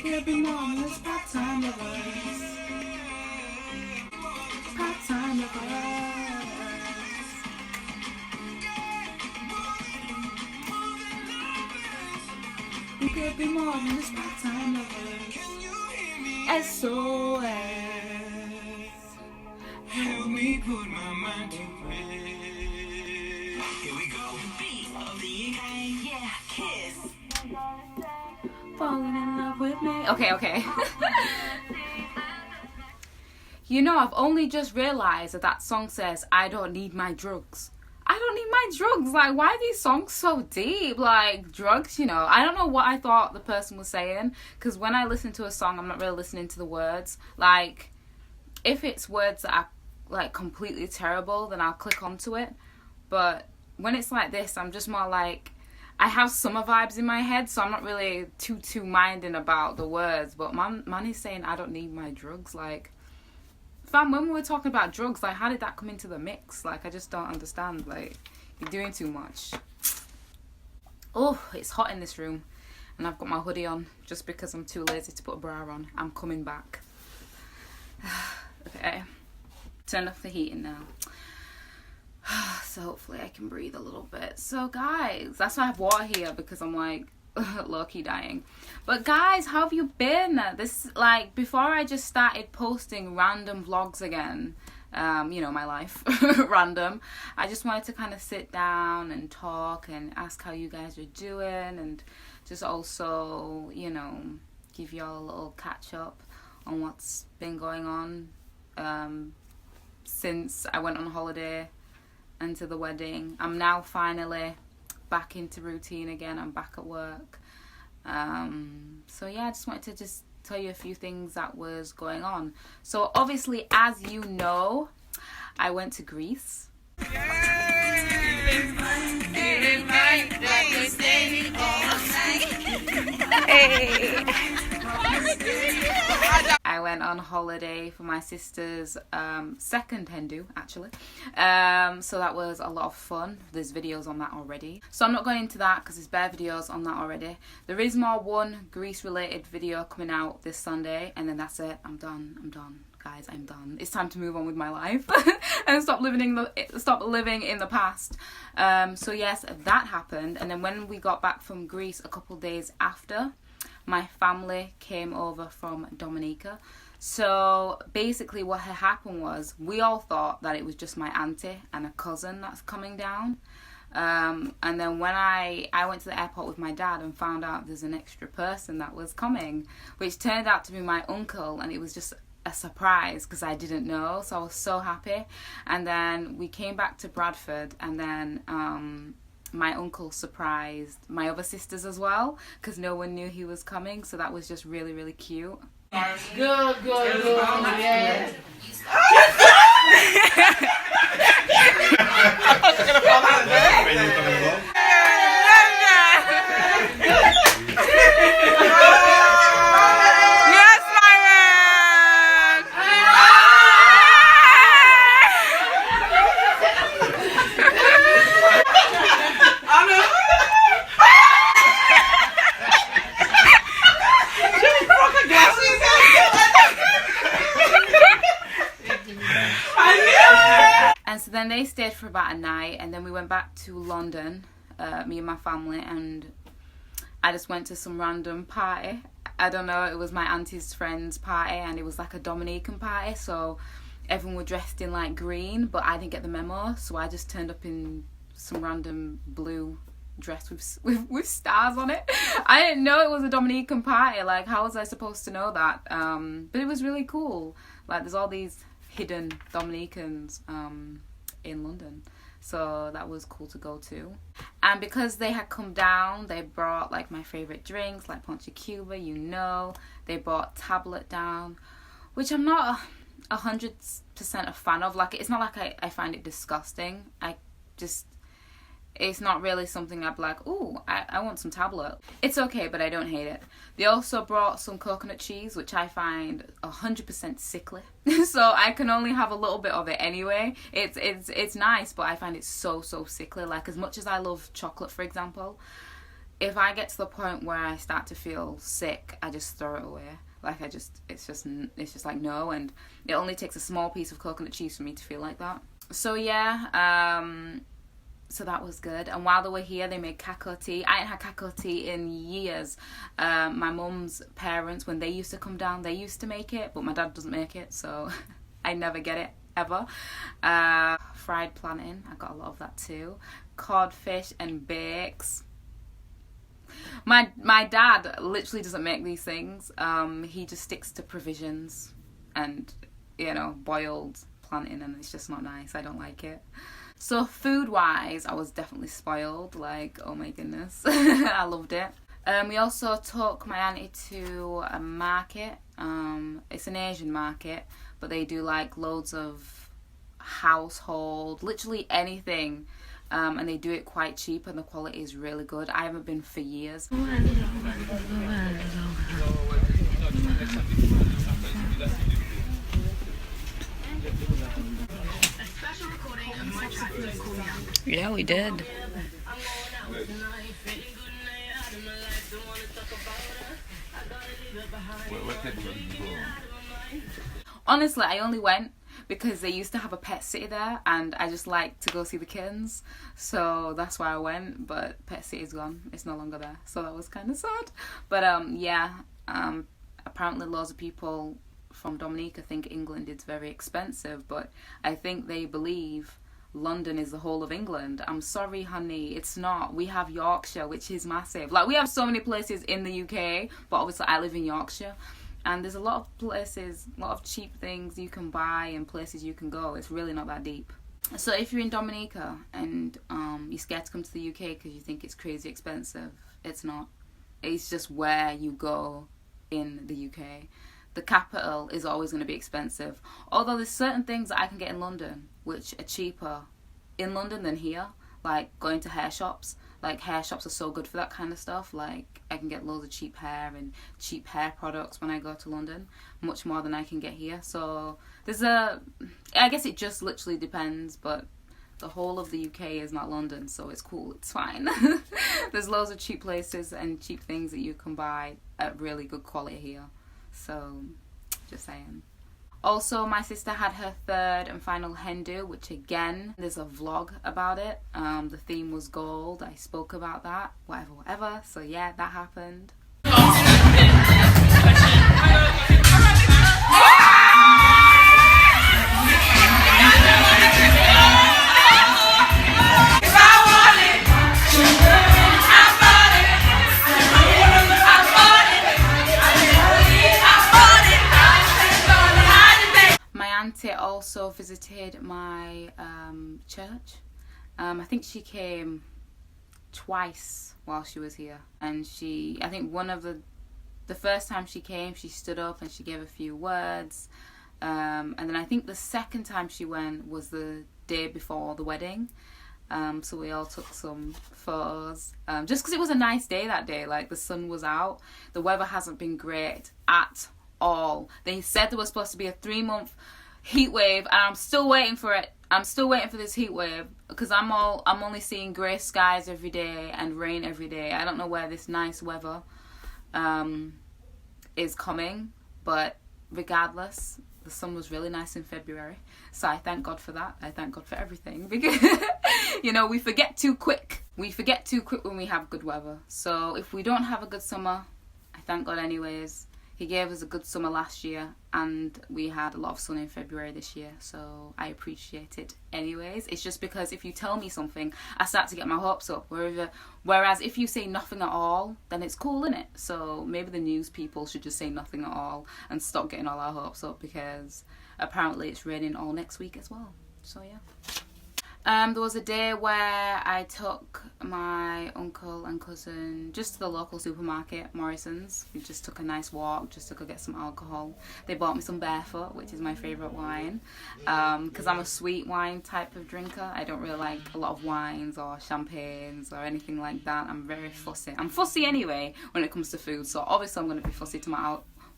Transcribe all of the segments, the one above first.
could be more than this part-time lovers. Part-time lovers. We could be more than this part-time lovers. SOS. Help me put my mind to rest. Here we go. Beat of the evening. Yeah, kiss. Falling in love with me. Okay. You know, I've only just realised that song says, I don't need my drugs. I don't need my drugs. Like, why are these songs so deep? Like, drugs, you know. I don't know what I thought the person was saying. Because when I listen to a song, I'm not really listening to the words. Like, if it's words that are, like, completely terrible, then I'll click onto it. But when it's like this, I'm just more like, I have summer vibes in my head, so I'm not really too minding about the words. But man is saying, I don't need my drugs. Like, fam, when we were talking about drugs, like, how did that come into the mix? Like, I just don't understand. Like, you're doing too much. Oh, it's hot in this room. And I've got my hoodie on just because I'm too lazy to put a bra on. I'm coming back. Okay. Turn off the heating now. So hopefully I can breathe a little bit. So guys, that's why I have water here, because I'm like low-key dying. But guys, how have you been? This, like, before I just started posting random vlogs again, you know, my life, random, I just wanted to kind of sit down and talk and ask how you guys are doing, and just also, you know, give y'all a little catch up on what's been going on since I went on holiday and to the wedding. I'm now finally back into routine again. I'm back at work. So yeah, I just wanted to just tell you a few things that was going on. So obviously, as you know, I went to Greece. I went on holiday for my sister's second Hindu, actually. So that was a lot of fun. There's videos on that already. So I'm not going into that because there's bare videos on that already. There is more one Greece related video coming out this Sunday, and then that's it. I'm done. Guys, I'm done. It's time to move on with my life and stop living in the past. So yes, that happened. And then when we got back from Greece a couple days after, my family came over from Dominica. So basically what had happened was, we all thought that it was just my auntie and a cousin that's coming down. And then when I went to the airport with my dad and found out there's an extra person that was coming, which turned out to be my uncle, and it was just a surprise because I didn't know, so I was so happy. And then we came back to Bradford, and then my uncle surprised my other sisters as well, because no one knew he was coming, so that was just really, really cute. Good. Yeah. And so then they stayed for about a night, and then we went back to London, me and my family, and I just went to some random party. I don't know, it was my auntie's friend's party, and it was like a Dominican party, so everyone were dressed in like green, but I didn't get the memo, so I just turned up in some random blue dress with stars on it. I didn't know it was a Dominican party. Like, how was I supposed to know that? But it was really cool. Like, there's all these hidden Dominicans in London, so that was cool to go to. And because they had come down, they brought like my favorite drinks, like Ponche Cuba, you know. They brought tablet down, which I'm not 100% a fan of. Like, it's not like I find it disgusting. It's not really something I'd be like, ooh, I want some tablet. It's okay, but I don't hate it. They also brought some coconut cheese, which I find 100% sickly. So I can only have a little bit of it anyway. It's nice, but I find it so sickly. Like, as much as I love chocolate, for example, if I get to the point where I start to feel sick, I just throw it away. Like it's just like no, and it only takes a small piece of coconut cheese for me to feel like that. So yeah, so that was good. And while they were here, they made kakao tea. I ain't had kakao tea in years. My mum's parents, when they used to come down, they used to make it, but my dad doesn't make it, so I never get it ever. Fried plantain, I got a lot of that too. Codfish and bakes. My dad literally doesn't make these things. He just sticks to provisions and, you know, boiled plantain, and it's just not nice. I don't like it. So food wise, I was definitely spoiled. Like, oh my goodness. I loved it. We also took my auntie to a market. It's an Asian market, but they do like loads of household, literally anything. And they do it quite cheap, and the quality is really good. I haven't been for years. Yeah, we did. Honestly, I only went because they used to have a pet city there, and I just like to go see the kittens, so that's why I went. But pet city's gone, it's no longer there, so that was kind of sad. But apparently loads of people from Dominica think England is very expensive, but I think they believe London is the whole of England. I'm sorry, honey, it's not. We have Yorkshire, which is massive. Like, we have so many places in the UK, but obviously I live in Yorkshire, and there's a lot of places, a lot of cheap things you can buy and places you can go. It's really not that deep. So if you're in Dominica and you're scared to come to the UK because you think it's crazy expensive, it's not. It's just where you go in the UK. The capital is always going to be expensive. Although there's certain things that I can get in London which are cheaper in London than here. Like going to hair shops. Like, hair shops are so good for that kind of stuff. Like, I can get loads of cheap hair and cheap hair products when I go to London, much more than I can get here. So I guess it just literally depends, but the whole of the UK is not London, so it's cool, it's fine. There's loads of cheap places and cheap things that you can buy at really good quality here. So, just saying. Also, my sister had her third and final hen do, which again, there's a vlog about it. The theme was gold. I spoke about that, whatever. So yeah, that happened. Auntie also visited my church. I think she came twice while she was here, and I think one of the first time she came, she stood up and she gave a few words, and then I think the second time she went was the day before the wedding. So we all took some photos, just because it was a nice day that day. Like, the sun was out. The weather hasn't been great at all. They said there was supposed to be a 3-month heat wave, and I'm still waiting for it. I'm still waiting for this heat wave, because I'm only seeing grey skies every day and rain every day. I don't know where this nice weather is coming, but regardless, the sun was really nice in February, so I thank God for that. I thank God for everything, because you know, we forget too quick. We forget too quick when we have good weather. So if we don't have a good summer, I thank God anyways. He gave us a good summer last year, and we had a lot of sun in February this year, so I appreciate it anyways. It's just because if you tell me something, I start to get my hopes up. Whereas if you say nothing at all, then it's cool, innit? So maybe the news people should just say nothing at all and stop getting all our hopes up, because apparently it's raining all next week as well. So yeah. There was a day where I took my uncle and cousin just to the local supermarket, Morrison's. We just took a nice walk just to go get some alcohol. They bought me some Barefoot, which is my favourite wine, because I'm a sweet wine type of drinker. I don't really like a lot of wines or champagnes or anything like that. I'm very fussy. I'm fussy anyway when it comes to food, so obviously I'm going to be fussy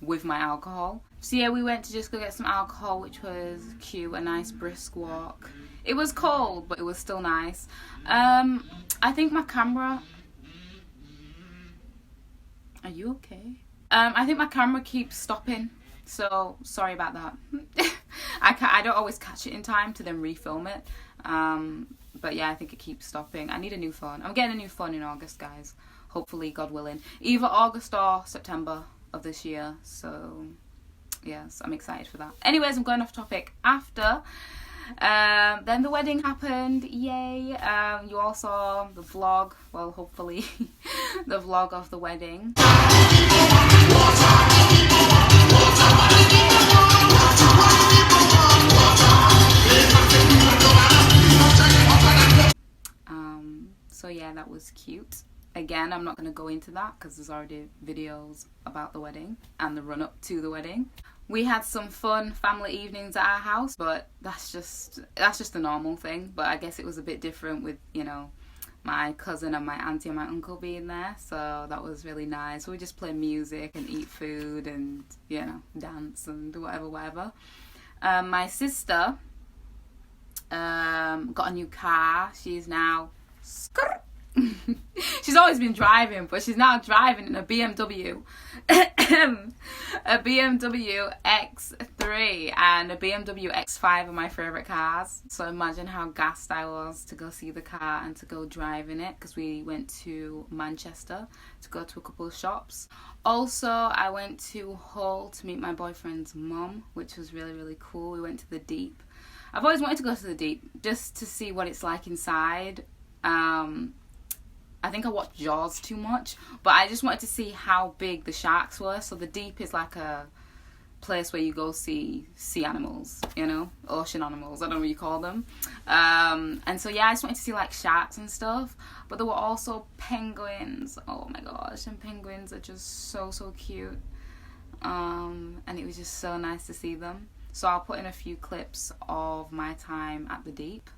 with my alcohol. So yeah, we went to just go get some alcohol, which was cute, a nice brisk walk. It was cold, but it was still nice. I think my camera Are you okay? I think my camera keeps stopping, so sorry about that. I don't always catch it in time to then refilm it. But yeah, I think it keeps stopping. I need a new phone. I'm getting a new phone in August, guys. Hopefully, God willing. Either August or September of this year. So yes, I'm excited for that. Anyways, I'm going off topic. After then the wedding happened, yay. You all saw the vlog, well, hopefully the vlog of the wedding. So yeah, that was cute. Again, I'm not going to go into that because there's already videos about the wedding and the run up to the wedding. We had some fun family evenings at our house, but that's just a normal thing. But I guess it was a bit different with, you know, my cousin and my auntie and my uncle being there, so that was really nice. We just play music and eat food and, you know, dance and whatever. My sister got a new car. She's now she's always been driving, but she's now driving in a BMW a BMW X3 and a BMW X5 are my favourite cars. So imagine how gassed I was to go see the car and to go drive in it, because we went to Manchester to go to a couple of shops. Also, I went to Hull to meet my boyfriend's mum, which was really, really cool. We went to the Deep. I've always wanted to go to the Deep just to see what it's like inside. I think I watched Jaws too much, but I just wanted to see how big the sharks were. So the Deep is like a place where you go see sea animals, you know, ocean animals, I don't know what you call them. And so yeah, I just wanted to see like sharks and stuff, but there were also penguins. Oh my gosh, and penguins are just so cute. And it was just so nice to see them. So I'll put in a few clips of my time at the Deep.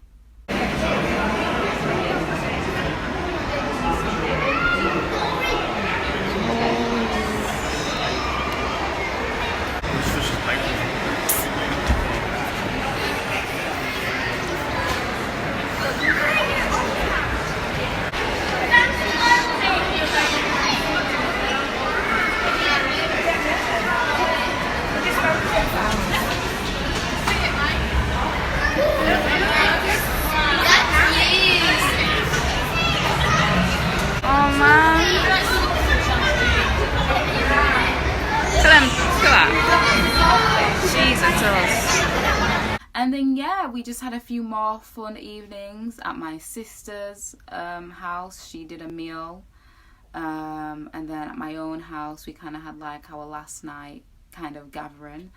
And then yeah, we just had a few more fun evenings at my sister's house. She did a meal, and then at my own house we kind of had like our last night kind of gathering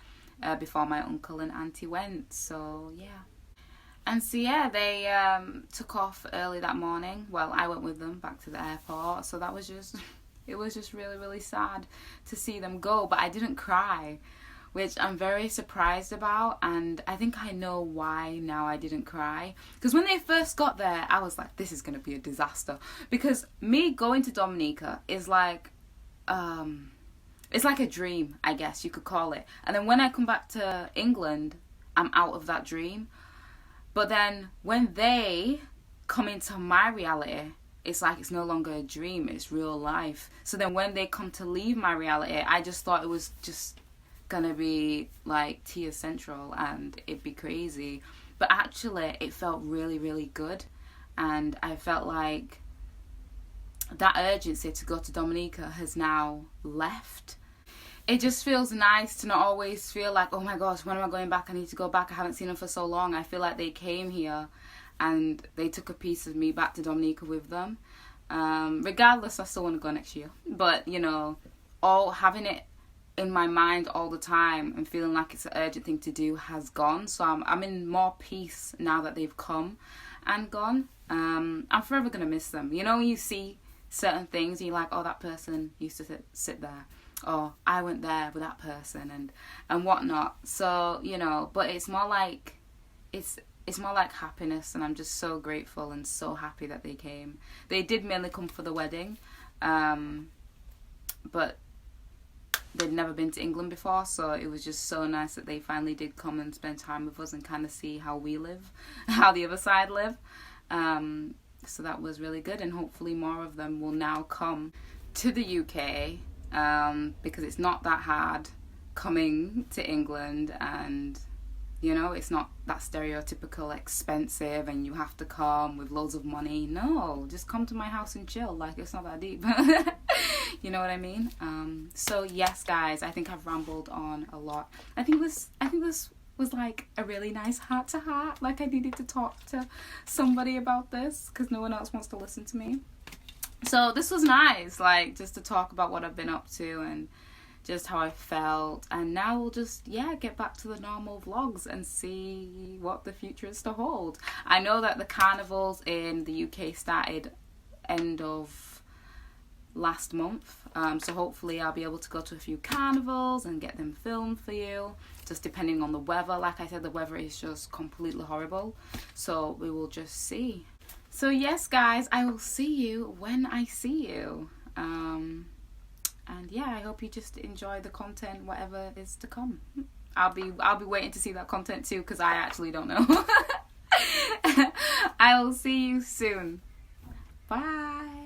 before my uncle and auntie went. So yeah, and so yeah, they took off early that morning. Well, I went with them back to the airport, so that was just it was just really, really sad to see them go, but I didn't cry, which I'm very surprised about, and I think I know why now I didn't cry. Because when they first got there, I was like, this is going to be a disaster. Because me going to Dominica is like, it's like a dream, I guess you could call it. And then when I come back to England, I'm out of that dream. But then when they come into my reality, it's like it's no longer a dream, it's real life. So then when they come to leave my reality, I just thought it was just gonna be like tear central and it'd be crazy, but actually it felt really, really good, and I felt like that urgency to go to Dominica has now left. It just feels nice to not always feel like, oh my gosh, when am I going back? I need to go back. I haven't seen them for so long. I feel like they came here and they took a piece of me back to Dominica with them. Regardless, I still want to go next year, but you know, all having it in my mind all the time and feeling like it's an urgent thing to do has gone. So I'm in more peace now that they've come and gone. I'm forever gonna miss them. You know, when you see certain things and you're like, oh, that person used to sit there, or I went there with that person and whatnot. So, you know, but it's more like it's more like happiness, and I'm just so grateful and so happy that they came. They did mainly come for the wedding, but they'd never been to England before, so it was just so nice that they finally did come and spend time with us and kind of see how we live, how the other side live. So that was really good, and hopefully more of them will now come to the UK because it's not that hard coming to England, and you know, it's not that stereotypical expensive and you have to come with loads of money. No, just come to my house and chill. Like, it's not that deep. You know what I mean? So yes, guys, I think I've rambled on a lot. I think this was like a really nice heart to heart. Like, I needed to talk to somebody about this because no one else wants to listen to me. So this was nice, like, just to talk about what I've been up to and just how I felt. And now we'll just, yeah, get back to the normal vlogs and see what the future is to hold. I know that the carnivals in the UK started end of last month, so hopefully I'll be able to go to a few carnivals and get them filmed for you, just depending on the weather. Like I said, the weather is just completely horrible, so we will just see. So yes, guys, I will see you when I see you. And yeah, I hope you just enjoy the content, whatever is to come. I'll be waiting to see that content too, because I actually don't know. I will see you soon. Bye.